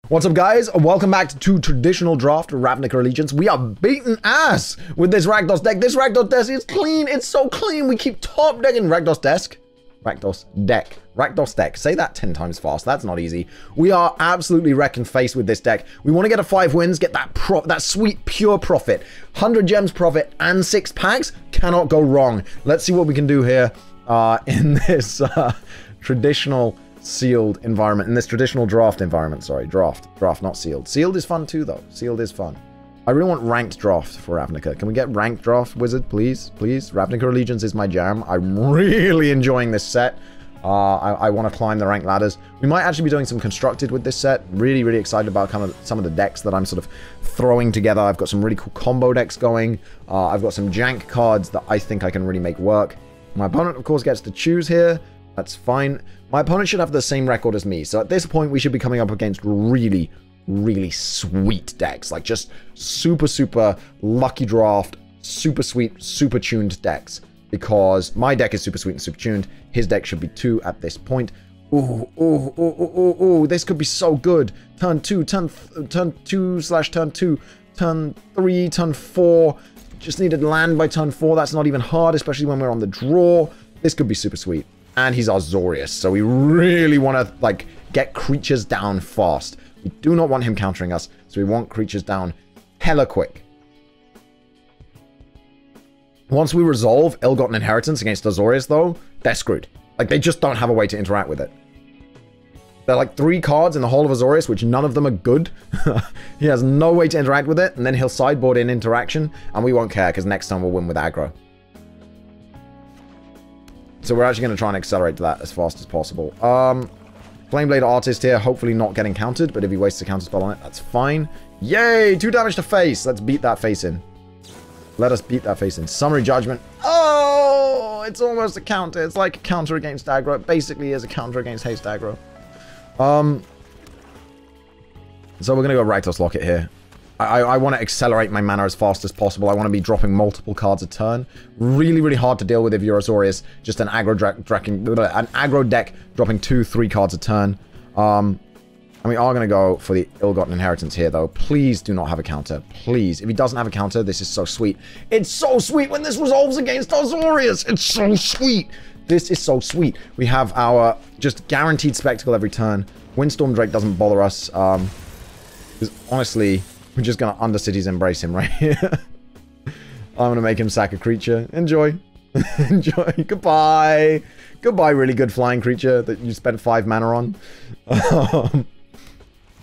What's up, guys? Welcome back to Traditional Draft Ravnica Allegiance. We are beating ass with this RAKDOS deck. This RAKDOS deck is clean. It's so clean. We keep top decking RAKDOS deck. RAKDOS deck. Say that 10 times fast. That's not easy. We are absolutely wrecking face with this deck. We want to get a 5 wins, get that sweet pure profit. 100 gems profit and 6 packs. Cannot go wrong. Let's see what we can do here in this traditional sealed environment, in this traditional draft environment. Sorry, draft, not sealed. Sealed is fun too, though. Sealed is fun. I really want ranked draft for Ravnica. Can we get ranked draft, Wizard, please? Please. Ravnica Allegiance is my jam. I'm really enjoying this set. I want to climb the rank ladders. We might actually be doing some constructed with this set. Really excited about kind of some of the decks that I'm sort of throwing together. I've got some really cool combo decks going. I've got some jank cards that I think I can really make work. My opponent, of course, gets to choose here. That's fine. My opponent should have the same record as me. So at this point, we should be coming up against really sweet decks. Like just super lucky draft, super sweet, super tuned decks. Because my deck is super sweet and super tuned. His deck should be 2 at this point. Ooh, this could be so good. Turn 2, turn 2/turn 2, turn 3, turn 4. Just needed land by turn 4. That's not even hard, especially when we're on the draw. This could be super sweet. And he's Azorius, so we really want to, like, get creatures down fast. We do not want him countering us, so we want creatures down hella quick. Once we resolve Ill-Gotten Inheritance against Azorius, though, they're screwed. Like, they just don't have a way to interact with it. There are, like, 3 cards in the whole of Azorius, which none of them are good. He has no way to interact with it, and then he'll sideboard in interaction, and we won't care, because next time we'll win with aggro. So we're actually going to try and accelerate that as fast as possible. Flameblade Artist here, hopefully not getting countered, but if he wastes a counter spell on it, that's fine. Yay! 2 damage to face. Let's beat that face in. Let us beat that face in. Summary Judgment. Oh! It's almost a counter. It's like a counter against aggro. It basically is a counter against haste aggro. So we're going to go Rakdos Locket here. I want to accelerate my mana as fast as possible. I want to be dropping multiple cards a turn. Really hard to deal with if you're Azorius. Just an aggro deck dropping 2-3 cards a turn. And we are going to go for the Ill-Gotten Inheritance here, though. Please do not have a counter. Please. If he doesn't have a counter, this is so sweet. It's so sweet when this resolves against Azorius. It's so sweet. This is so sweet. We have our just guaranteed Spectacle every turn. Windstorm Drake doesn't bother us. Because honestly, we're just going to Undercity's Embrace him right here. I'm going to make him sack a creature. Enjoy. Enjoy. Goodbye. Goodbye, really good flying creature that you spent 5 mana on.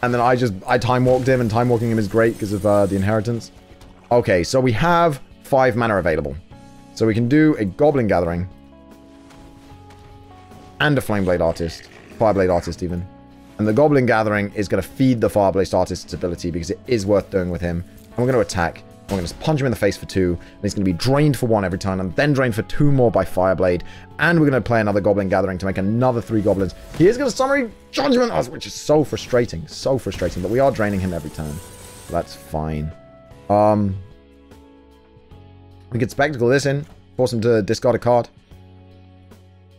And then I time walked him, and time walking him is great because of the inheritance. Okay, so we have 5 mana available. So we can do a Goblin Gathering. And a Flameblade Artist. Fireblade Artist, even. And the Goblin Gathering is going to feed the Fireblade Artist's ability because it is worth doing with him. And we're going to attack. We're going to punch him in the face for 2. And he's going to be drained for 1 every turn. And then drained for 2 more by Fireblade. And we're going to play another Goblin Gathering to make another 3 goblins. He is going to Summary Judgment us, which is so frustrating. So frustrating. But we are draining him every turn. So that's fine. We could Spectacle this in. Force him to discard a card.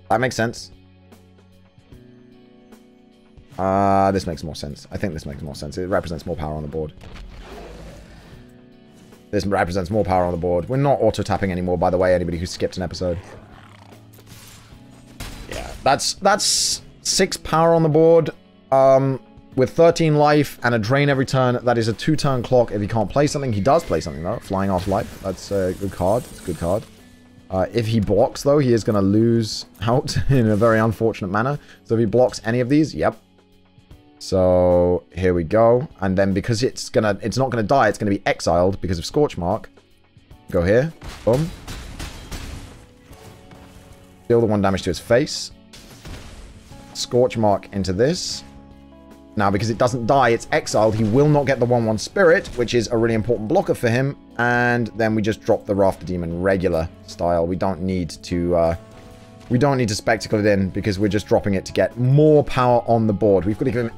That makes sense. This makes more sense. I think this makes more sense. It represents more power on the board. This represents more power on the board. We're not auto-tapping anymore, by the way, anybody who skipped an episode. Yeah, that's 6 power on the board. With 13 life and a drain every turn, that is a 2-turn clock. If he can't play something, he does play something, though. Flying off life. That's a good card. It's a good card. If he blocks, though, he is going to lose out in a very unfortunate manner. So if he blocks any of these, yep. So here we go. And then because it's not gonna die, it's gonna be exiled because of Scorchmark. Go here. Boom. Deal the 1 damage to his face. Scorchmark into this. Now, because it doesn't die, it's exiled. He will not get the 1/1 Spirit, which is a really important blocker for him. And then we just drop the Rafter Demon regular style. We don't need to Spectacle it in because we're just dropping it to get more power on the board. We've got to give him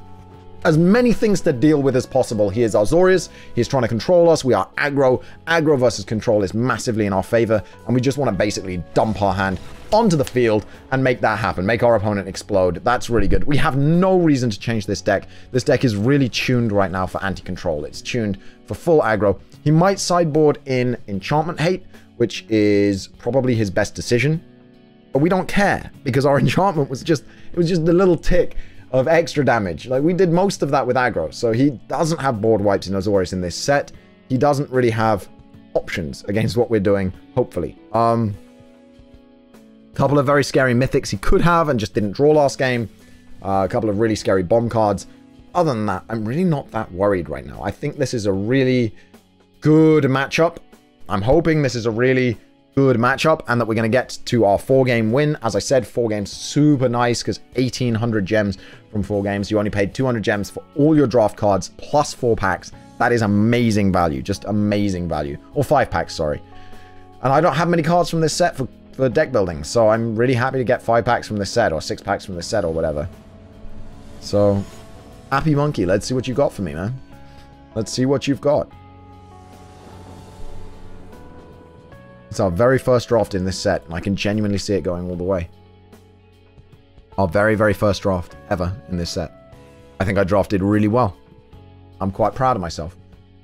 as many things to deal with as possible. He is Azorius. He's trying to control us. We are aggro. Aggro versus control is massively in our favor, and we just want to basically dump our hand onto the field and make that happen. Make our opponent explode. That's really good. We have no reason to change this deck. This deck is really tuned right now for anti-control. It's tuned for full aggro. He might sideboard in Enchantment Hate, which is probably his best decision. But we don't care, because our enchantment was just, it was just the little tick of extra damage. Like, we did most of that with aggro, so he doesn't have board wipes in Azorius in this set. He doesn't really have options against what we're doing, hopefully. Couple of very scary mythics he could have and just didn't draw last game. A couple of really scary bomb cards. Other than that, I'm really not that worried right now. I think this is a really good matchup. I'm hoping this is a really good matchup and that we're going to get to our 4-game win. As I said, 4 games, super nice, because 1,800 gems from 4 games. You only paid 200 gems for all your draft cards plus 4 packs. That is amazing value, just amazing value. Or 5 packs, sorry. And I don't have many cards from this set for deck building, so I'm really happy to get 5 packs from this set, or 6 packs from this set, or whatever. So, happy monkey, let's see what you got for me, man. Let's see what you've got. It's our very first draft in this set, and I can genuinely see it going all the way. Our very, very first draft ever in this set. I think I drafted really well. I'm quite proud of myself.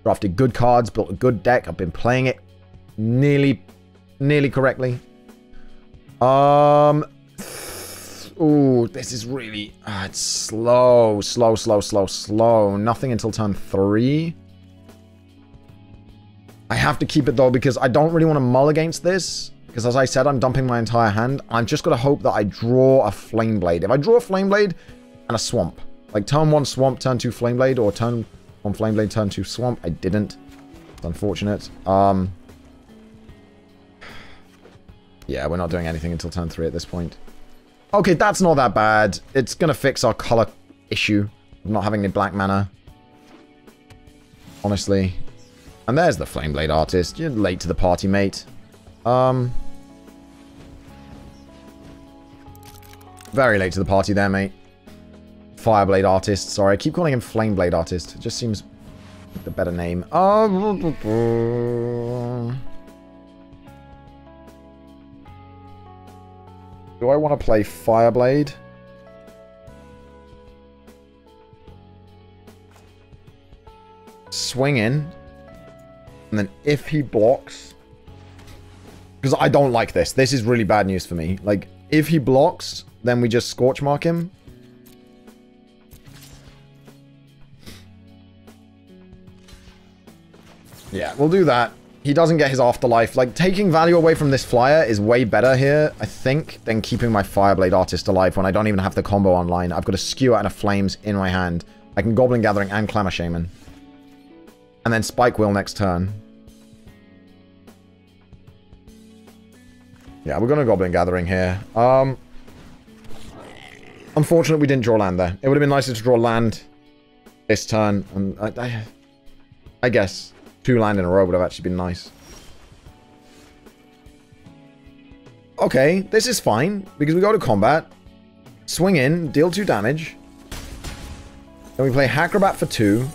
Drafted good cards, built a good deck. I've been playing it nearly correctly. Ooh, this is really... it's slow. Nothing until turn 3. I have to keep it, though, because I don't really want to mull against this. Because, as I said, I'm dumping my entire hand. I'm just going to hope that I draw a Flame Blade. If I draw a Flame Blade and a Swamp, like turn 1 Swamp, turn 2 Flame Blade, or turn 1 Flame Blade, turn 2 Swamp, I didn't. It's unfortunate. Yeah, we're not doing anything until turn 3 at this point. Okay, that's not that bad. It's going to fix our color issue of not having any black mana. Honestly. And there's the Flameblade Artist. You're late to the party, mate. Very late to the party there, mate. Fireblade Artist. Sorry, I keep calling him Flameblade Artist. It just seems like the better name. Do I want to play Fireblade? Swing in. And then if he blocks... Because I don't like this. This is really bad news for me. Like, if he blocks, then we just Scorch Mark him. Yeah, we'll do that. He doesn't get his Afterlife. Like, taking value away from this flyer is way better here, I think, than keeping my Fireblade Artist alive when I don't even have the combo online. I've got a Skewer and a Flames in my hand. I can Goblin Gathering and Clamor Shaman. And then Spike Wheel next turn. Yeah, we're going to Goblin Gathering here. Unfortunately, we didn't draw land there. It would have been nicer to draw land this turn. And I guess 2 land in a row would have actually been nice. Okay, this is fine, because we go to combat, swing in, deal 2 damage. Then we play Acrobat for 2.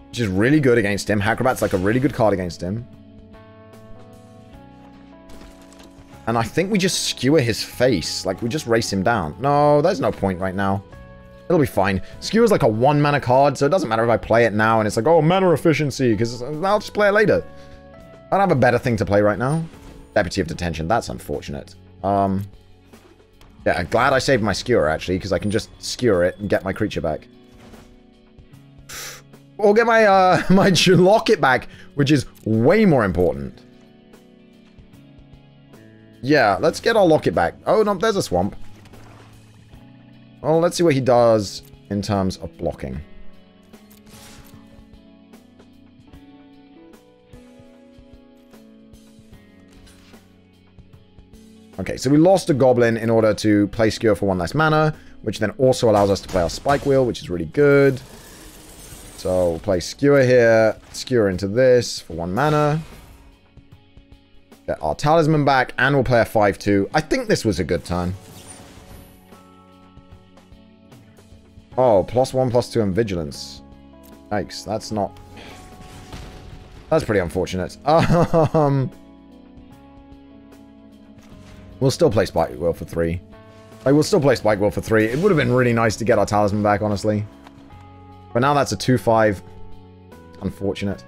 Which is really good against him. Acrobat's like a really good card against him. And I think we just skewer his face. Like, we just race him down. No, there's no point right now. It'll be fine. Skewer's like a 1 mana card, so it doesn't matter if I play it now and it's like, oh, mana efficiency, because I'll just play it later. I don't have a better thing to play right now. Deputy of Detention, that's unfortunate. Yeah, glad I saved my Skewer, actually, because I can just skewer it and get my creature back. Or get my, my Locket back, which is way more important. Yeah, let's get our Locket back. Oh, no, there's a Swamp. Well, let's see what he does in terms of blocking. Okay, so we lost a Goblin in order to play Skewer for 1 less mana, which then also allows us to play our Spike Wheel, which is really good. So we'll play Skewer here, Skewer into this for 1 mana. Get our Talisman back, and we'll play a 5-2. I think this was a good turn. Oh, +1/+2 and vigilance. Yikes, that's not... That's pretty unfortunate. We'll still play Spike Wheel for 3. I will still play Spike Wheel for 3. It would have been really nice to get our talisman back, honestly. But now that's a 2/5. Unfortunate.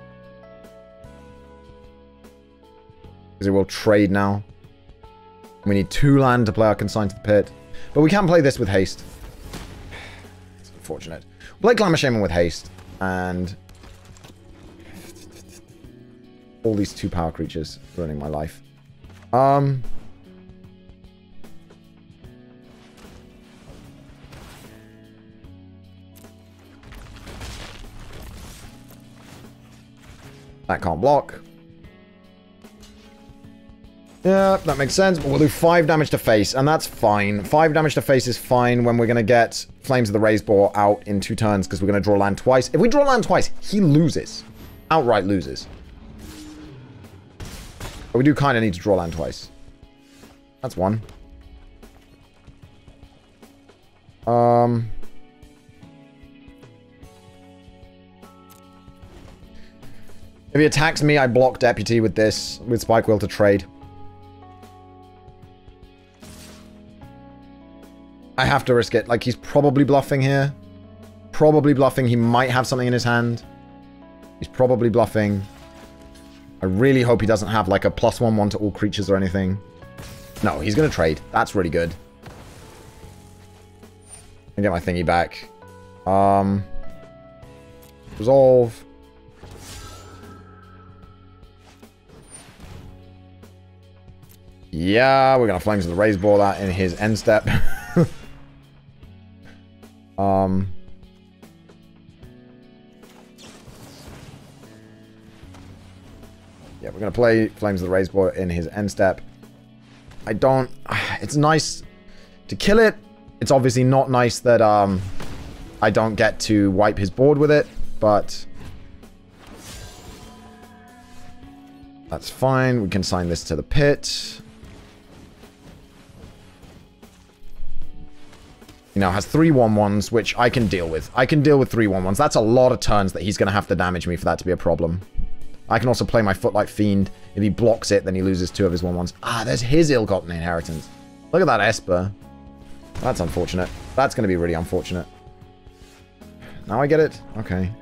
Because it will trade now. We need 2 land to play our Consign to the Pit. But we can play this with haste. It's unfortunate. Play Glamour Shaman with haste. And... all these 2 power creatures ruining my life. That can't block. Yeah, that makes sense, but we'll do 5 damage to face, and that's fine. 5 damage to face is fine when we're going to get Flames of the Raised Boar out in 2 turns, because we're going to draw land twice. If we draw land twice, he loses. Outright loses. But we do kind of need to draw land twice. That's 1. If he attacks me, I block Deputy with this, with Spike Wheel to trade. I have to risk it. Like, he's probably bluffing here. Probably bluffing. He might have something in his hand. He's probably bluffing. I really hope he doesn't have, like, a +1/1 to all creatures or anything. No, he's going to trade. That's really good. I get my thingy back. Resolve. Yeah, we're going to Flames of the Raised Boar that in his end step. Yeah, we're going to play Flames of the Raised Boar in his end step. I don't... It's nice to kill it. It's obviously not nice that I don't get to wipe his board with it, but... that's fine. We can sign this to the pit. You know, has 3 1/1s, which I can deal with. I can deal with 3 1/1s. That's a lot of turns that he's going to have to damage me for that to be a problem. I can also play my Footlight Fiend. If he blocks it, then he loses 2 of his 1/1s. Ah, there's his ill-gotten inheritance. Look at that Esper. That's unfortunate. That's going to be really unfortunate. Now I get it? Okay.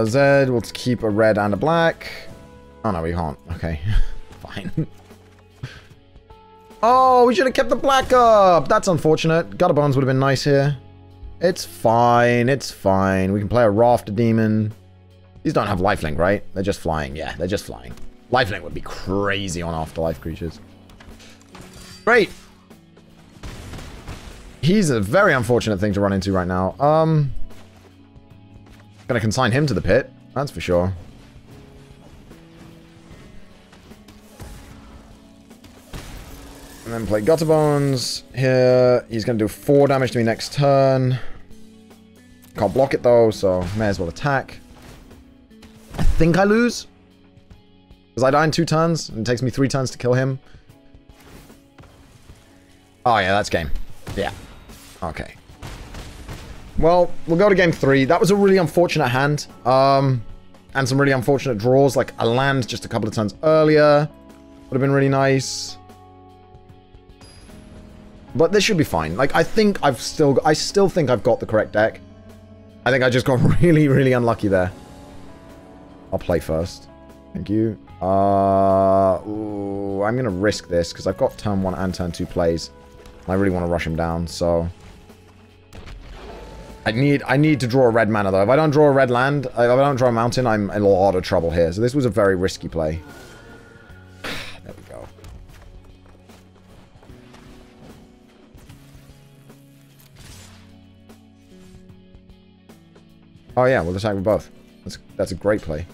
Zed, we'll keep a red and a black. Oh, no, we can't. Okay. Fine. Oh, we should have kept the black up. That's unfortunate. Gutter Bones would have been nice here. It's fine. It's fine. We can play a Rafter Demon. These don't have lifelink, right? They're just flying. Yeah, they're just flying. Lifelink would be crazy on Afterlife creatures. Great. He's a very unfortunate thing to run into right now. Gonna consign him to the pit. That's for sure. And then play Gutter Bones here. He's going to do 4 damage to me next turn. Can't block it though, so may as well attack. I think I lose. Because I die in 2 turns, and it takes me 3 turns to kill him. Oh yeah, that's game. Yeah. Okay. Well, we'll go to game 3. That was a really unfortunate hand. And some really unfortunate draws, like a land just a couple of turns earlier. Would have been really nice. But this should be fine. Like, I still think I've got the correct deck. I think I just got really, really unlucky there. I'll play first. Thank you. Ooh, I'm going to risk this, because I've got turn 1 and turn 2 plays. I really want to rush him down, so... I need to draw a red mana, though. If I don't draw a red land, if I don't draw a mountain, I'm in a lot of trouble here. So this was a very risky play. There we go. Oh yeah, we'll attack with both. That's a great play.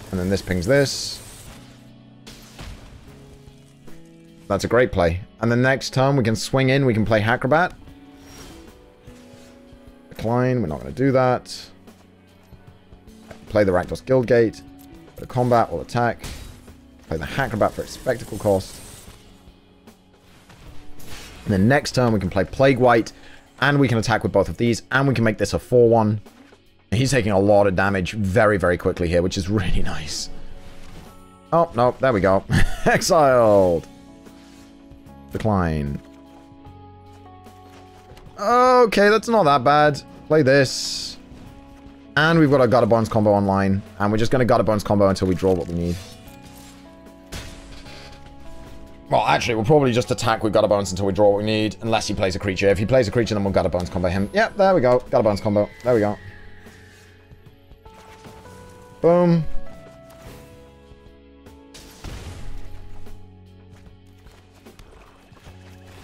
And then this pings this. That's a great play. And then next turn we can swing in, we can play Acrobat. Decline, we're not going to do that. Play the Rakdos Guildgate. Go to combat, we'll attack. Play the Acrobat for its spectacle cost. And then next turn we can play Plague White, and we can attack with both of these, and we can make this a 4-1. He's taking a lot of damage very, very quickly here, which is really nice. Oh, no, there we go. Exiled. Decline. Okay, that's not that bad. Play this. And we've got a God of Bones combo online, and we're just going to God of Bones combo until we draw what we need. Well, actually, we'll probably just attack with God of Bones until we draw what we need, unless he plays a creature. If he plays a creature, then we'll God of Bones combo him. Yep, there we go. God of Bones combo. There we go. Boom.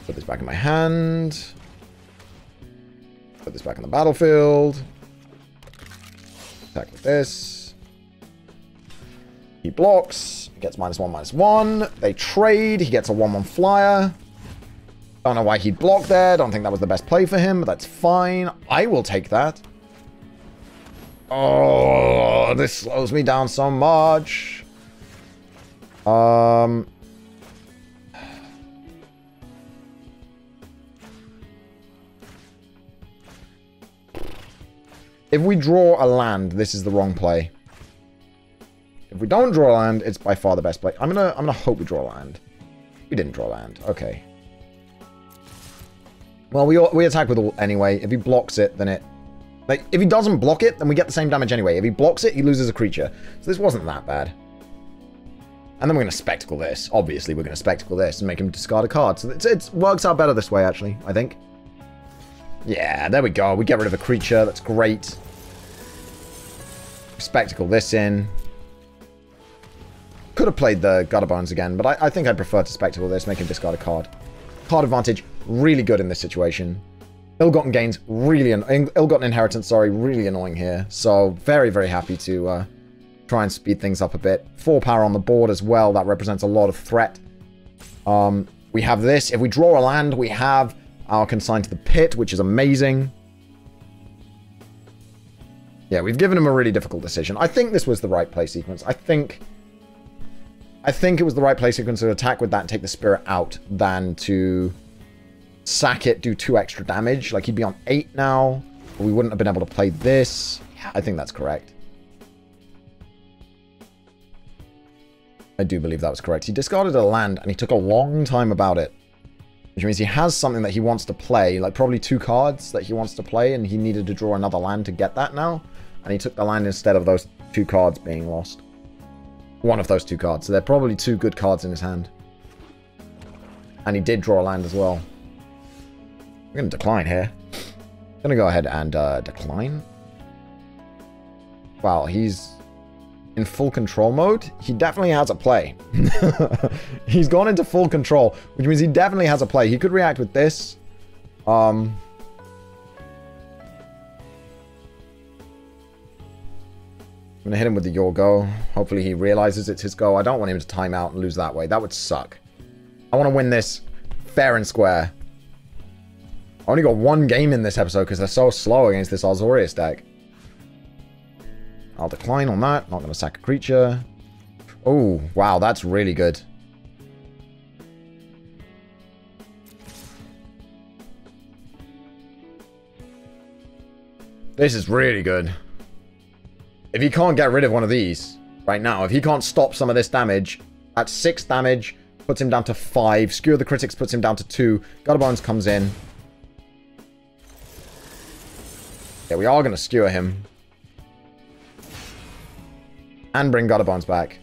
Put this back in my hand. Put this back in the battlefield. Attack with this. He blocks. He gets -1/-1. They trade. He gets a 1/1 flyer. Don't know why he'd block there. Don't think that was the best play for him, but that's fine. I will take that. Oh, this slows me down so much. If we draw a land, this is the wrong play. If we don't draw a land, it's by far the best play. I'm gonna hope we draw a land. We didn't draw a land. Okay. Well, we attack with all anyway. If he blocks it, then it... Like, if he doesn't block it, then we get the same damage anyway. If he blocks it, he loses a creature. So this wasn't that bad. And then we're going to Spectacle this. Obviously, we're going to Spectacle this and make him discard a card. So it works out better this way, actually, I think. Yeah, there we go. We get rid of a creature. That's great. Spectacle this in. Could have played the God of Bones again, but I think I'd prefer to Spectacle this, make him discard a card. Card advantage, really good in this situation. Ill-Gotten Gains, Ill-Gotten Inheritance, sorry, really annoying here. So, very, very happy to try and speed things up a bit. 4 power on the board as well. That represents a lot of threat. We have this. If we draw a land, we have our Consign to the Pit, which is amazing. Yeah, we've given him a really difficult decision. I think this was the right play sequence. I think it was the right play sequence to attack with that and take the Spirit out than to... sack it, do 2 extra damage. Like, he'd be on 8 now. We wouldn't have been able to play this. Yeah, I think that's correct. I do believe that was correct. He discarded a land, and he took a long time about it. Which means he has something that he wants to play. Like, probably 2 cards that he wants to play, and he needed to draw another land to get that now. And he took the land instead of those 2 cards being lost. One of those 2 cards. So they're probably 2 good cards in his hand. And he did draw a land as well. We're going to decline here. I'm going to go ahead and decline. Wow, he's in full control mode. He definitely has a play. He's gone into full control, which means he definitely has a play. He could react with this. I'm going to hit him with the Your Go. Hopefully he realizes it's his go. I don't want him to time out and lose that way. That would suck. I want to win this fair and square. I only got 1 game in this episode because they're so slow against this Azorius deck. I'll decline on that. Not going to sack a creature. Oh, wow, that's really good. This is really good. If he can't get rid of one of these right now, if he can't stop some of this damage, at 6 damage, puts him down to 5. Skewer the Critics puts him down to 2. God of Bones comes in. Yeah, we are going to skewer him. And bring God of Bones back.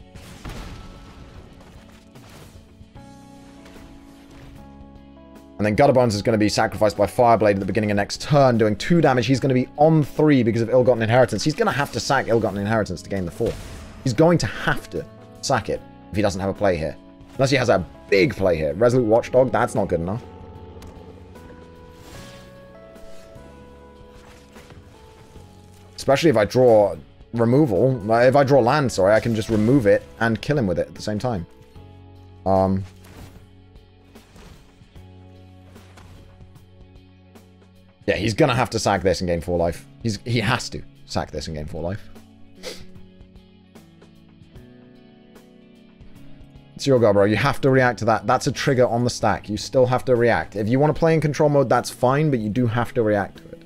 And then God of Bones is going to be sacrificed by Fireblade at the beginning of next turn, doing 2 damage. He's going to be on 3 because of Ill-Gotten Inheritance. He's going to have to sack Ill-Gotten Inheritance to gain the 4. He's going to have to sack it if he doesn't have a play here. Unless he has a big play here. Resolute Watchdog, that's not good enough. Especially if I draw removal. If I draw land, sorry, I can just remove it and kill him with it at the same time. Yeah, he's gonna have to sack this and gain 4 life. He has to sack this and gain 4 life. It's your go, bro. You have to react to that. That's a trigger on the stack. You still have to react. If you want to play in control mode, that's fine, but you do have to react to it.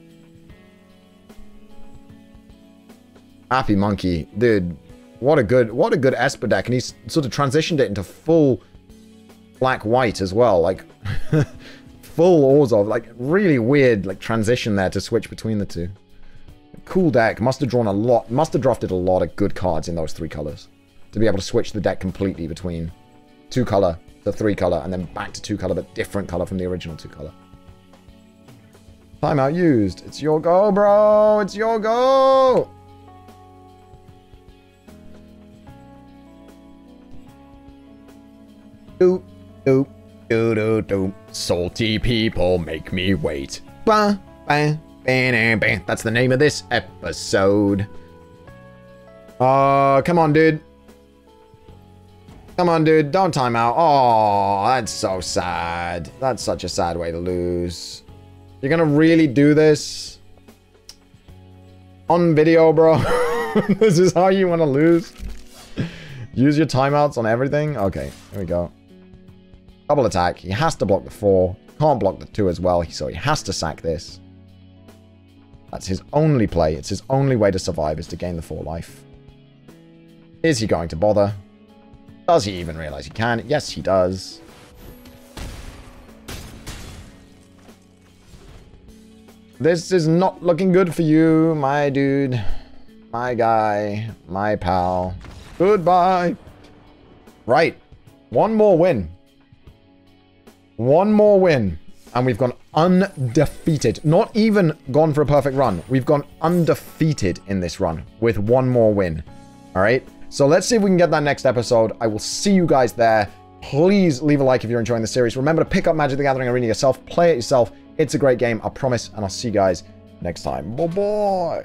Happy Monkey. Dude, what a good Esper deck. And he's sort of transitioned it into full black-white as well. Like, full Orzhov. Like, really weird, like, transition there to switch between the two. Cool deck. Must have drawn a lot. Must have drafted a lot of good cards in those 3 colors. To be able to switch the deck completely between 2 color to 3 color and then back to 2 color but different color from the original 2 color. Timeout used. It's your go, bro. It's your go. Doop, doop, doo, doo, doo. Salty people make me wait. Bah, bah, bah, bah. That's the name of this episode. Come on, dude. Come on, dude. Don't time out. Oh, that's so sad. That's such a sad way to lose. You're gonna really do this? On video, bro? This is how you want to lose? Use your timeouts on everything? Okay, here we go. Double attack. He has to block the 4. Can't block the 2 as well, so he has to sack this. That's his only play. It's his only way to survive is to gain the 4 life. Is he going to bother? Does he even realize he can? Yes, he does. This is not looking good for you, my dude. My guy. My pal. Goodbye. Right. One more win. One more win. And we've gone undefeated. Not even gone for a perfect run. We've gone undefeated in this run with one more win. All right. So let's see if we can get that next episode. I will see you guys there. Please leave a like if you're enjoying the series. Remember to pick up Magic the Gathering Arena yourself. Play it yourself. It's a great game, I promise. And I'll see you guys next time. Bye-bye.